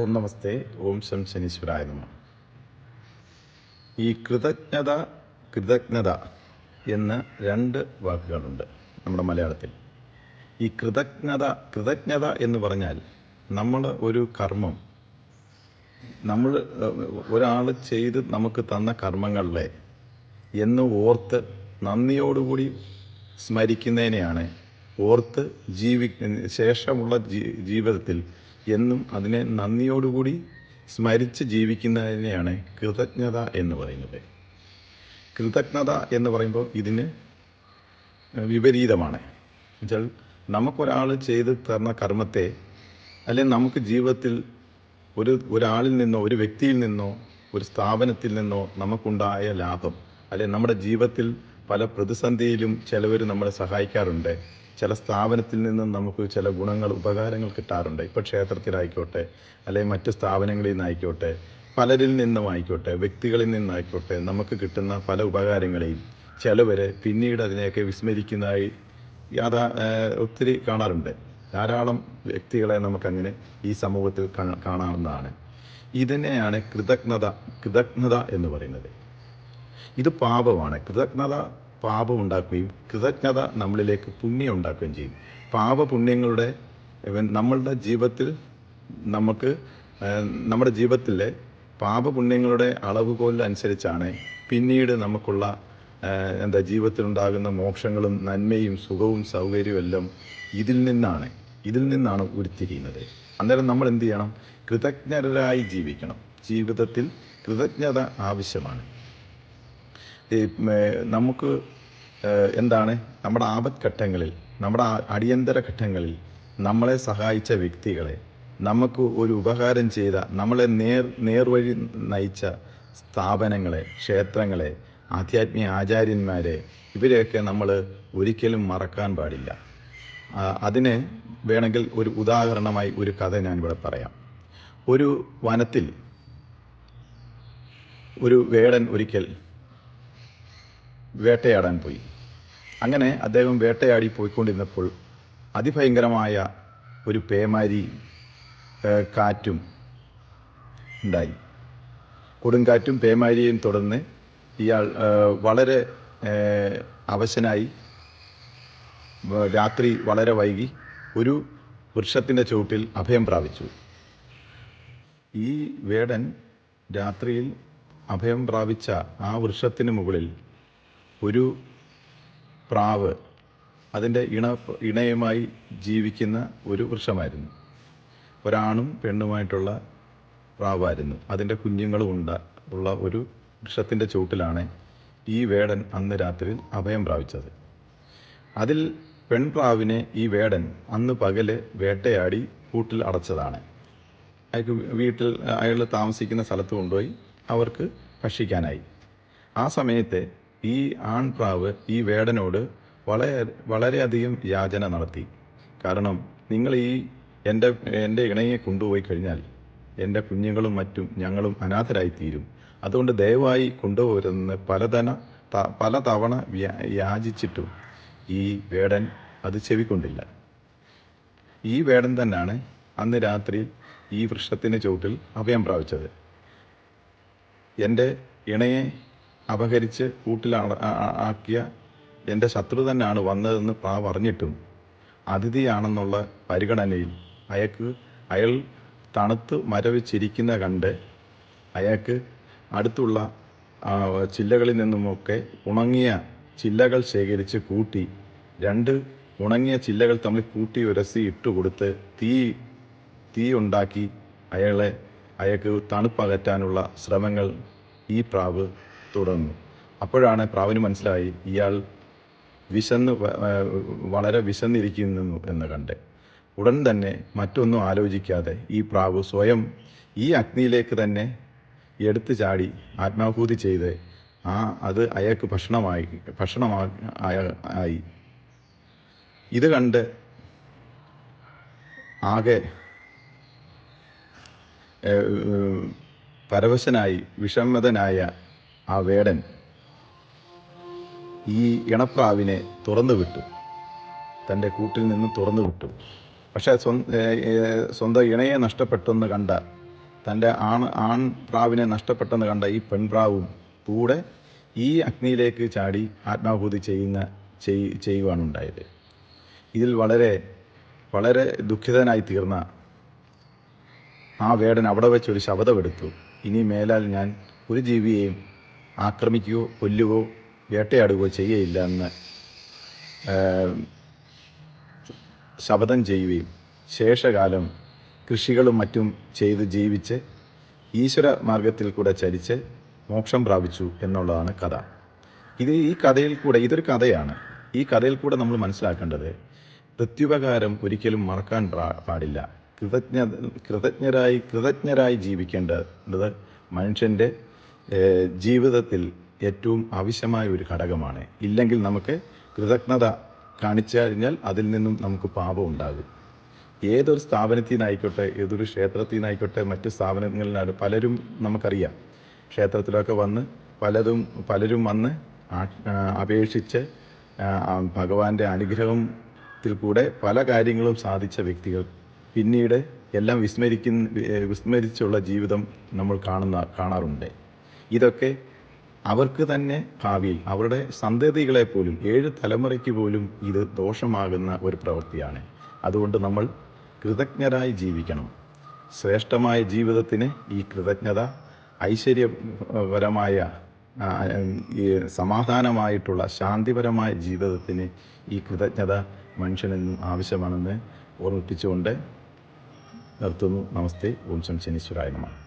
ഓം നമസ്തേ. ഓം ശം ശനീശ്വരായ നമ. ഈ കൃതജ്ഞത എന്ന രണ്ട് വാക്കുകളുണ്ട് നമ്മുടെ മലയാളത്തിൽ. ഈ കൃതജ്ഞത എന്ന് പറഞ്ഞാൽ നമ്മൾ ഒരു കർമ്മം, നമ്മൾ ഒരാൾ ചെയ്ത് നമുക്ക് തന്ന കർമ്മങ്ങളിലെ എന്ന് ഓർത്ത് നന്ദിയോടുകൂടി സ്മരിക്കുന്നതിനെയാണ് ഓർത്ത് ശേഷമുള്ള ജീവിതത്തിൽ എന്നും അതിനെ നന്ദിയോടുകൂടി സ്മരിച്ച് ജീവിക്കുന്നതിനെയാണ് കൃതജ്ഞത എന്ന് പറയുന്നത്. കൃതജ്ഞത എന്ന് പറയുമ്പോൾ ഇതിന് വിപരീതമാണ്. എന്നുവെച്ചാൽ നമുക്കൊരാൾ ചെയ്ത് തന്ന കർമ്മത്തെ, അല്ലെങ്കിൽ നമുക്ക് ജീവിതത്തിൽ ഒരാളിൽ നിന്നോ ഒരു വ്യക്തിയിൽ നിന്നോ ഒരു സ്ഥാപനത്തിൽ നിന്നോ നമുക്കുണ്ടായ ലാഭം, അല്ലെങ്കിൽ നമ്മുടെ ജീവിതത്തിൽ പല പ്രതിസന്ധിയിലും ചിലവർ നമ്മളെ സഹായിക്കാറുണ്ട്. ചില സ്ഥാപനത്തിൽ നിന്നും നമുക്ക് ചില ഗുണങ്ങൾ, ഉപകാരങ്ങൾ കിട്ടാറുണ്ട്. ഇപ്പോൾ ക്ഷേത്രത്തിലായിക്കോട്ടെ, അല്ലെങ്കിൽ മറ്റ് സ്ഥാപനങ്ങളിൽ നിന്നായിക്കോട്ടെ, പലരിൽ നിന്നും ആയിക്കോട്ടെ, വ്യക്തികളിൽ നിന്നായിക്കോട്ടെ, നമുക്ക് കിട്ടുന്ന പല ഉപകാരങ്ങളെയും ചിലവർ പിന്നീട് അതിനെയൊക്കെ വിസ്മരിക്കുന്നതായി ഒത്തിരി കാണാറുണ്ട്. ധാരാളം വ്യക്തികളെ നമുക്കങ്ങനെ ഈ സമൂഹത്തിൽ കാണാവുന്നതാണ്. ഇതിനെയാണ് കൃതജ്ഞത എന്ന് പറയുന്നത്. ഇത് പാപമാണ്. കൃതജ്ഞത പാപം ഉണ്ടാക്കുകയും കൃതജ്ഞത നമ്മളിലേക്ക് പുണ്യം ഉണ്ടാക്കുകയും ചെയ്യും. പാപപുണ്യങ്ങളുടെ നമ്മളുടെ ജീവിതത്തിൽ നമ്മുടെ ജീവിതത്തിലെ പാപപുണ്യങ്ങളുടെ അളവുകോലനുസരിച്ചാണ് പിന്നീട് നമുക്കുള്ള ജീവിതത്തിലുണ്ടാകുന്ന മോക്ഷങ്ങളും നന്മയും സുഖവും സൗകര്യവും എല്ലാം ഇതിൽ നിന്നാണ് ഉരുത്തിരിയുന്നത്. അന്നേരം നമ്മൾ എന്ത് ചെയ്യണം? കൃതജ്ഞരായി ജീവിക്കണം. ജീവിതത്തിൽ കൃതജ്ഞത ആവശ്യമാണ്. നമുക്ക് നമ്മുടെ ആപത്ഘട്ടങ്ങളിൽ, നമ്മുടെ അടിയന്തര ഘട്ടങ്ങളിൽ നമ്മളെ സഹായിച്ച വ്യക്തികളെ, നമുക്ക് ഒരു ഉപകാരം ചെയ്ത, നമ്മളെ നേർവഴി നയിച്ച സ്ഥാപനങ്ങളെ, ക്ഷേത്രങ്ങളെ, ആധ്യാത്മിക ആചാര്യന്മാരെ, ഇവരെയൊക്കെ നമ്മൾ ഒരിക്കലും മറക്കാൻ പാടില്ല. അതിന് വേണമെങ്കിൽ ഒരു ഉദാഹരണമായി ഒരു കഥ ഞാനിവിടെ പറയാം. ഒരു വനത്തിൽ ഒരു വേടൻ ഒരിക്കൽ വേട്ടയാടാൻ പോയി. അങ്ങനെ അദ്ദേഹം വേട്ടയാടി പോയിക്കൊണ്ടിരുന്നപ്പോൾ അതിഭയങ്കരമായ ഒരു പേമാരി കാറ്റും ഉണ്ടായി. കൊടുങ്കാറ്റും പേമാരിയും തുടർന്ന് ഇയാൾ വളരെ അവശനായി. രാത്രി വളരെ വൈകി ഒരു വൃക്ഷത്തിൻ്റെ ചുവട്ടിൽ അഭയം പ്രാപിച്ചു. ഈ വേടൻ രാത്രിയിൽ അഭയം പ്രാപിച്ച ആ വൃക്ഷത്തിന് മുകളിൽ ഒരു പ്രാവ്, അതിൻ്റെ ഇണയുമായി ജീവിക്കുന്ന ഒരു വൃക്ഷമായിരുന്നു. ഒരാണും പെണ്ണുമായിട്ടുള്ള പ്രാവായിരുന്നു. അതിൻ്റെ കുഞ്ഞുങ്ങളും ഉള്ള ഒരു വൃക്ഷത്തിൻ്റെ ചുവട്ടിലാണ് ഈ വേടൻ അന്ന് രാത്രിയിൽ അഭയം പ്രാപിച്ചത്. അതിൽ പെൺപ്രാവിനെ ഈ വേടൻ അന്ന് പകല് വേട്ടയാടി കൂട്ടിൽ അടച്ചതാണ്. അയാൾ താമസിക്കുന്ന സ്ഥലത്ത് കൊണ്ടുപോയി അവർക്ക് ഭക്ഷിക്കാനായി. ആ സമയത്ത് ഈ ആൺപ്രാവ് ഈ വേടനോട് വളരെയധികം യാചന നടത്തി. കാരണം നിങ്ങൾ എൻ്റെ ഇണയെ കൊണ്ടുപോയി കഴിഞ്ഞാൽ എൻ്റെ കുഞ്ഞുങ്ങളും മറ്റും ഞങ്ങളും അനാഥരായിത്തീരും. അതുകൊണ്ട് ദയവായി കൊണ്ടുപോകരുതെന്ന് പല തവണ യാചിച്ചിട്ടും ഈ വേടൻ അത് ചെവിക്കൊണ്ടില്ല. ഈ വേടൻ തന്നെയാണ് അന്ന് രാത്രി ഈ വൃക്ഷത്തിന് ചുവട്ടിൽ അഭയം പ്രാപിച്ചത്. എൻ്റെ ഇണയെ അപഹരിച്ച് ആക്കിയ എൻ്റെ ശത്രു തന്നെയാണ് വന്നതെന്ന് പ്രാവ് അറിഞ്ഞിട്ടും അതിഥിയാണെന്നുള്ള പരിഗണനയിൽ അയാൾ തണുത്ത് മരവിച്ചിരിക്കുന്ന കണ്ട് അയാൾക്ക് അടുത്തുള്ള ചില്ലകളിൽ നിന്നുമൊക്കെ ഉണങ്ങിയ ചില്ലകൾ ശേഖരിച്ച് കൂട്ടി, 2 ഉണങ്ങിയ ചില്ലകൾ തമ്മിൽ കൂട്ടി ഉരസി ഇട്ടുകൊടുത്ത് തീ ഉണ്ടാക്കി അയാൾക്ക് തണുപ്പകറ്റാനുള്ള ശ്രമങ്ങൾ ഈ പ്രാവ് തുടർന്നു. അപ്പോഴാണ് പ്രാവിന് മനസ്സിലായി ഇയാൾ വളരെ വിശന്നിരിക്കുന്നു എന്ന് കണ്ട്. ഉടൻ തന്നെ മറ്റൊന്നും ആലോചിക്കാതെ ഈ പ്രാവ് സ്വയം ഈ അഗ്നിയിലേക്ക് തന്നെ എടുത്തു ചാടി ആത്മാഹൂതി ചെയ്ത് അത് അയാൾക്ക് ഭക്ഷണമായി. ഇത് കണ്ട് ആകെ പരവശനായി വിഷമ്മതനായ ആ വേടൻ ഈ ഇണപ്രാവിനെ തൻ്റെ കൂട്ടിൽ നിന്ന് തുറന്നു വിട്ടു. പക്ഷേ സ്വന്തം ഇണയെ നഷ്ടപ്പെട്ടെന്ന് കണ്ട തൻ്റെ ആൺ പ്രാവിനെ നഷ്ടപ്പെട്ടെന്ന് കണ്ട ഈ പെൺപ്രാവും കൂടെ ഈ അഗ്നിയിലേക്ക് ചാടി ആത്മാഹൂതി ചെയ്യുവാണ് ഉണ്ടായത്. ഇതിൽ വളരെ വളരെ ദുഃഖിതനായി തീർന്ന ആ വേടൻ അവിടെ വെച്ചൊരു ശപഥമെടുത്തു. ഇനി മേലാൽ ഞാൻ ഒരു ജീവിയെയും ആക്രമിക്കുകയോ കൊല്ലുകയോ വേട്ടയാടുകയോ ചെയ്യയില്ല എന്ന് ശപഥം ചെയ്യുകയും ശേഷകാലം കൃഷികളും മറ്റും ചെയ്ത് ജീവിച്ച് ഈശ്വര മാർഗത്തിൽ കൂടെ ചരിച്ച് മോക്ഷം പ്രാപിച്ചു എന്നുള്ളതാണ് കഥ. ഈ കഥയിൽ കൂടെ ഇതൊരു കഥയാണ്. ഈ കഥയിൽ കൂടെ നമ്മൾ മനസ്സിലാക്കേണ്ടത് പ്രത്യുപകാരം ഒരിക്കലും മറക്കാൻ പാടില്ല. കൃതജ്ഞരായി ജീവിക്കേണ്ടത് മനുഷ്യൻ്റെ ജീവിതത്തിൽ ഏറ്റവും ആവശ്യമായ ഒരു ഘടകമാണ്. ഇല്ലെങ്കിൽ നമുക്ക് കൃതജ്ഞത കാണിച്ചു കഴിഞ്ഞാൽ അതിൽ നിന്നും നമുക്ക് പാപം ഉണ്ടാകും. ഏതൊരു സ്ഥാപനത്തിൽ നിന്നായിക്കോട്ടെ, ഏതൊരു ക്ഷേത്രത്തിൽ നിന്നായിക്കോട്ടെ, മറ്റ് സ്ഥാപനങ്ങളിലാണ് പലരും നമുക്കറിയാം. ക്ഷേത്രത്തിലൊക്കെ വന്ന് പലരും വന്ന് അപേക്ഷിച്ച് ഭഗവാന്റെ അനുഗ്രഹത്തിൽ കൂടെ പല കാര്യങ്ങളും സാധിച്ച വ്യക്തികൾ പിന്നീട് എല്ലാം വിസ്മരിച്ചുള്ള ജീവിതം നമ്മൾ കാണാറുണ്ട്. ഇതൊക്കെ അവർക്ക് തന്നെ ഭാവിയിൽ അവരുടെ സന്തതികളെ പോലും 7 തലമുറയ്ക്ക് പോലും ഇത് ദോഷമാകുന്ന ഒരു പ്രവൃത്തിയാണ്. അതുകൊണ്ട് നമ്മൾ കൃതജ്ഞരായി ജീവിക്കണം. ശ്രേഷ്ഠമായ ജീവിതത്തിന് ഈ കൃതജ്ഞത, ഐശ്വര്യപരമായ ഈ സമാധാനമായിട്ടുള്ള ശാന്തിപരമായ ജീവിതത്തിന് ഈ കൃതജ്ഞത മനുഷ്യനെന്നും ആവശ്യമാണെന്ന് ഓർമ്മിപ്പിച്ചുകൊണ്ട് നിർത്തുന്നു. നമസ്തേ. ഓം ശം ശനീശ്വരായ നമഃ.